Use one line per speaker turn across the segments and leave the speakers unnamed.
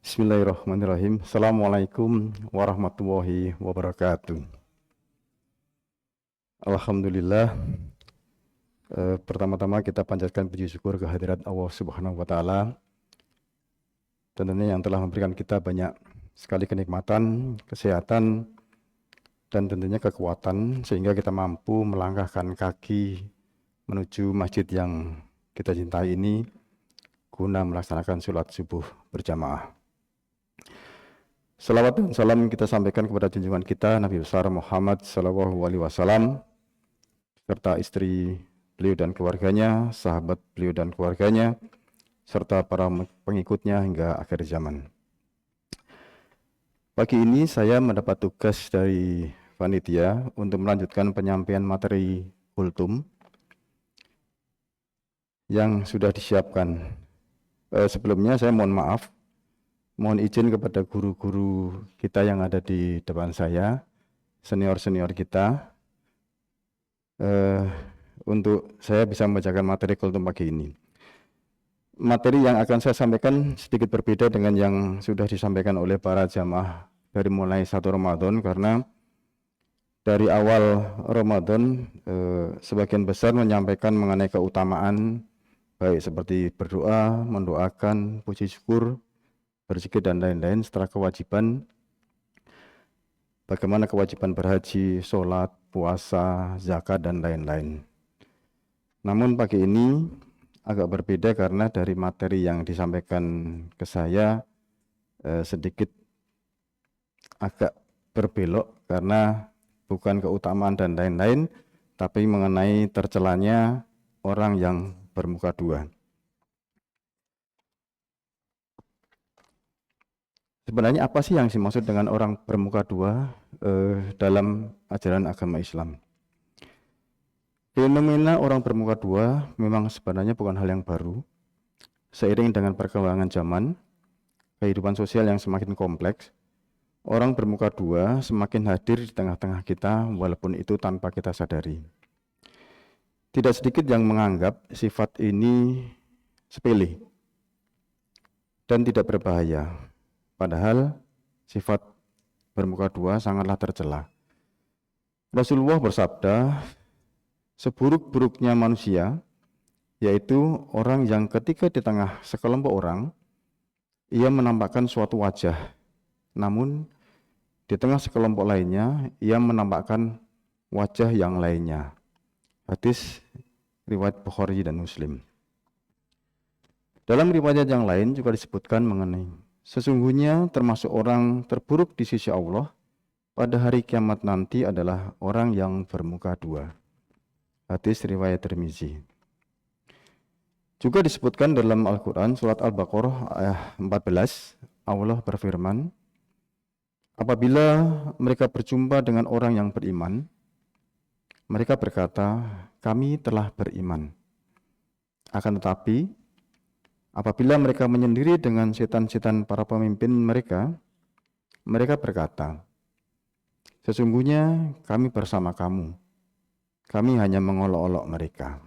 Bismillahirrahmanirrahim. Assalamualaikum warahmatullahi wabarakatuh. Alhamdulillah. Pertama-tama kita panjatkan puji syukur kehadirat Allah Subhanahu wa Ta'ala, tentunya yang telah memberikan kita banyak sekali kenikmatan, kesehatan, dan tentunya kekuatan sehingga kita mampu melangkahkan kaki menuju masjid yang kita cintai ini guna melaksanakan sholat subuh berjamaah. Salawat dan salam kita sampaikan kepada junjungan kita Nabi besar Muhammad Sallallahu Alaihi Wasallam serta istri beliau dan keluarganya, sahabat beliau dan keluarganya, serta para pengikutnya hingga akhir zaman. Pagi ini saya mendapat tugas dari panitia untuk melanjutkan penyampaian materi kultum yang sudah disiapkan. Sebelumnya saya mohon izin kepada guru-guru kita yang ada di depan saya, senior-senior kita, untuk saya bisa membacakan materi kultum pagi ini. Materi yang akan saya sampaikan sedikit berbeda dengan yang sudah disampaikan oleh para jamaah dari mulai 1 Ramadan, karena dari awal Ramadan sebagian besar menyampaikan mengenai keutamaan, baik seperti berdoa, mendoakan, puji syukur, berzikir dan lain-lain, setelah kewajiban, bagaimana kewajiban berhaji, sholat, puasa, zakat, dan lain-lain. Namun pagi ini agak berbeda karena dari materi yang disampaikan ke saya sedikit agak berbelok, karena bukan keutamaan dan lain-lain, tapi mengenai tercelanya orang yang bermuka dua. Sebenarnya apa sih yang dimaksud dengan orang bermuka dua dalam ajaran agama Islam? Fenomena orang bermuka dua memang sebenarnya bukan hal yang baru. Seiring dengan perkembangan zaman, kehidupan sosial yang semakin kompleks, orang bermuka dua semakin hadir di tengah-tengah kita, walaupun itu tanpa kita sadari. Tidak sedikit yang menganggap sifat ini sepele dan tidak berbahaya. Padahal sifat bermuka dua sangatlah tercela. Rasulullah bersabda, seburuk-buruknya manusia yaitu orang yang ketika di tengah sekelompok orang, ia menampakkan suatu wajah, namun di tengah sekelompok lainnya ia menampakkan wajah yang lainnya. Hadis riwayat Bukhari dan Muslim. Dalam riwayat yang lain juga disebutkan mengenai sesungguhnya termasuk orang terburuk di sisi Allah pada hari kiamat nanti adalah orang yang bermuka dua. Hadis riwayat Tirmizi. Juga disebutkan dalam Al-Quran surat Al-Baqarah ayat 14, Allah berfirman, apabila mereka berjumpa dengan orang yang beriman, mereka berkata, kami telah beriman. Akan tetapi apabila mereka menyendiri dengan setan-setan para pemimpin mereka, mereka berkata, sesungguhnya kami bersama kamu. Kami hanya mengolok-olok mereka.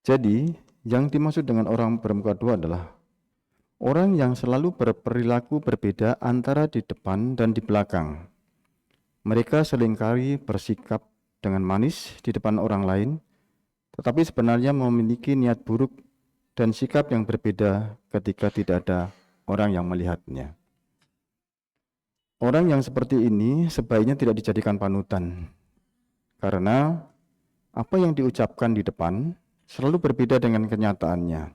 Jadi, yang dimaksud dengan orang bermuka dua adalah orang yang selalu berperilaku berbeda antara di depan dan di belakang. Mereka seringkali bersikap dengan manis di depan orang lain, tetapi sebenarnya memiliki niat buruk dan sikap yang berbeda ketika tidak ada orang yang melihatnya. Orang yang seperti ini sebaiknya tidak dijadikan panutan, karena apa yang diucapkan di depan selalu berbeda dengan kenyataannya.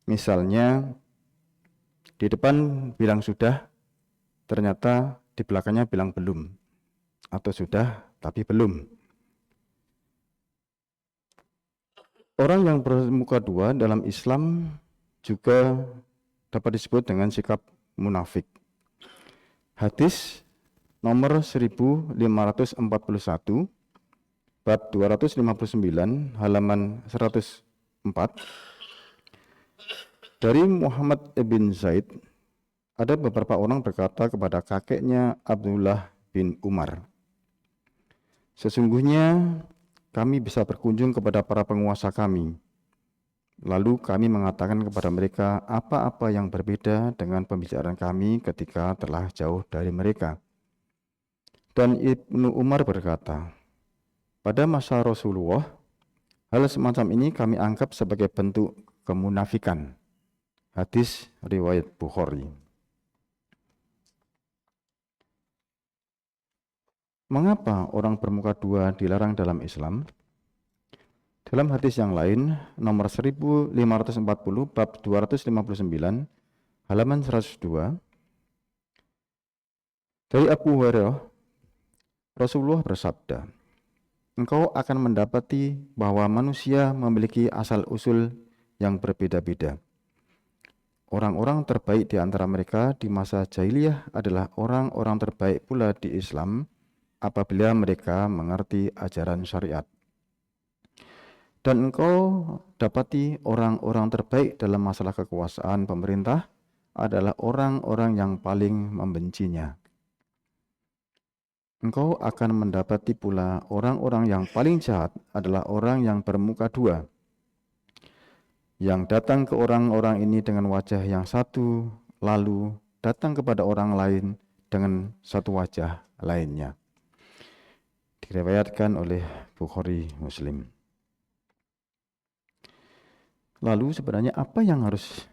Misalnya, di depan bilang sudah, ternyata di belakangnya bilang belum, atau sudah tapi belum. Orang yang bermuka dua dalam Islam juga dapat disebut dengan sikap munafik. Hadis nomor 1541, bab 259, halaman 104. Dari Muhammad ibn Zaid, ada beberapa orang berkata kepada kakeknya Abdullah bin Umar, sesungguhnya kami bisa berkunjung kepada para penguasa kami, Lalu kami mengatakan kepada mereka apa-apa yang berbeda dengan pembicaraan kami ketika telah jauh dari mereka. Dan Ibnu Umar berkata, pada masa Rasulullah, hal semacam ini kami anggap sebagai bentuk kemunafikan. Hadis riwayat Bukhari. Mengapa orang bermuka dua dilarang dalam Islam? Dalam hadis yang lain, nomor 1540 bab 259, halaman 102, dari Abu Hurairah, Rasulullah bersabda, engkau akan mendapati bahwa manusia memiliki asal-usul yang berbeda-beda. Orang-orang terbaik di antara mereka di masa jahiliyah adalah orang-orang terbaik pula di Islam apabila mereka mengerti ajaran syariat. Dan engkau dapati orang-orang terbaik dalam masalah kekuasaan pemerintah adalah orang-orang yang paling membencinya. Engkau akan mendapati pula orang-orang yang paling jahat adalah orang yang bermuka dua, yang datang ke orang-orang ini dengan wajah yang satu, lalu datang kepada orang lain dengan satu wajah lainnya. Diriwayatkan oleh Bukhari Muslim. Lalu sebenarnya apa yang harus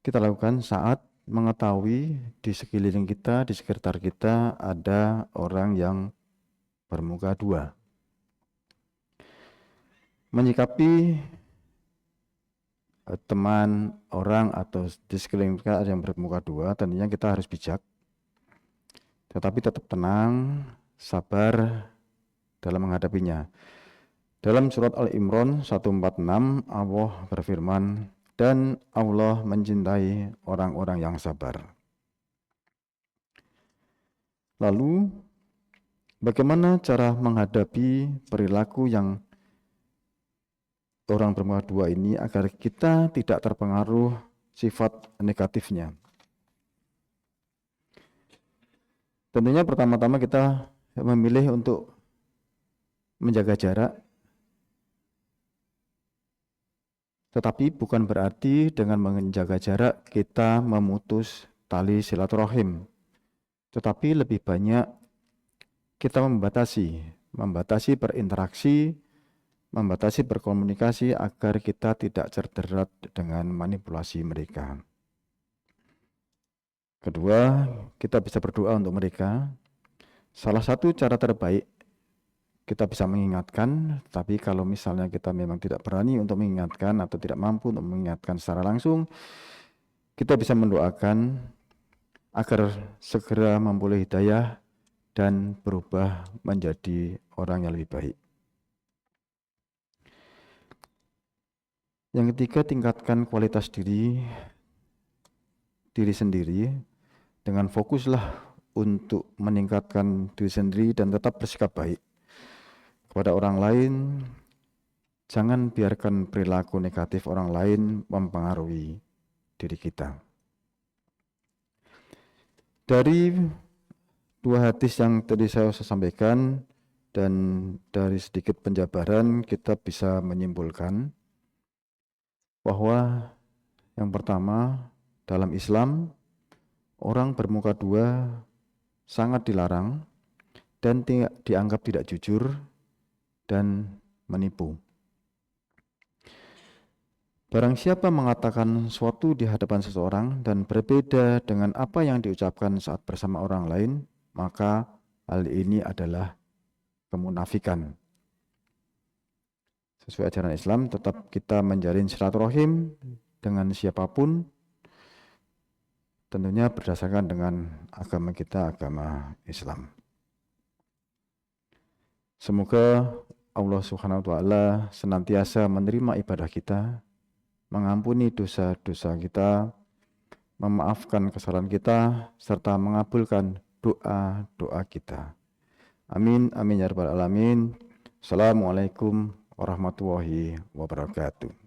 kita lakukan saat mengetahui di sekeliling kita, di sekitar kita ada orang yang bermuka dua? Menyikapi teman, orang atau di sekeliling kita ada yang bermuka dua, tentunya kita harus bijak, tetapi tetap tenang, sabar dalam menghadapinya. Dalam surat Al-Imran 146, Allah berfirman, dan Allah mencintai orang-orang yang sabar. Lalu, bagaimana cara menghadapi perilaku yang orang bermuka dua ini agar kita tidak terpengaruh sifat negatifnya? Tentunya pertama-tama kita memilih untuk menjaga jarak, tetapi bukan berarti dengan menjaga jarak kita memutus tali silaturahim, tetapi lebih banyak kita membatasi berinteraksi, membatasi berkomunikasi agar kita tidak terjerat dengan manipulasi mereka. Kedua, kita bisa berdoa untuk mereka. Salah satu cara terbaik kita bisa mengingatkan, tapi kalau misalnya kita memang tidak berani untuk mengingatkan atau tidak mampu untuk mengingatkan secara langsung, kita bisa mendoakan agar segera memperoleh hidayah dan berubah menjadi orang yang lebih baik. Yang ketiga, tingkatkan kualitas diri sendiri dengan fokuslah untuk meningkatkan diri sendiri dan tetap bersikap baik kepada orang lain. Jangan biarkan perilaku negatif orang lain mempengaruhi diri kita. Dari dua hadis yang tadi saya sampaikan dan dari sedikit penjabaran, kita bisa menyimpulkan bahwa yang pertama, dalam Islam orang bermuka dua sangat dilarang dan dianggap tidak jujur dan menipu. Barang siapa mengatakan suatu di hadapan seseorang dan berbeda dengan apa yang diucapkan saat bersama orang lain, maka hal ini adalah kemunafikan. Sesuai ajaran Islam, tetap kita menjalin silaturahim dengan siapapun, tentunya berdasarkan dengan agama kita, agama Islam. Semoga Allah Subhanahu wa Ta'ala senantiasa menerima ibadah kita, mengampuni dosa-dosa kita, memaafkan kesalahan kita, serta mengabulkan doa-doa kita. Amin, amin ya rabbal alamin. Assalamualaikum warahmatullahi wabarakatuh.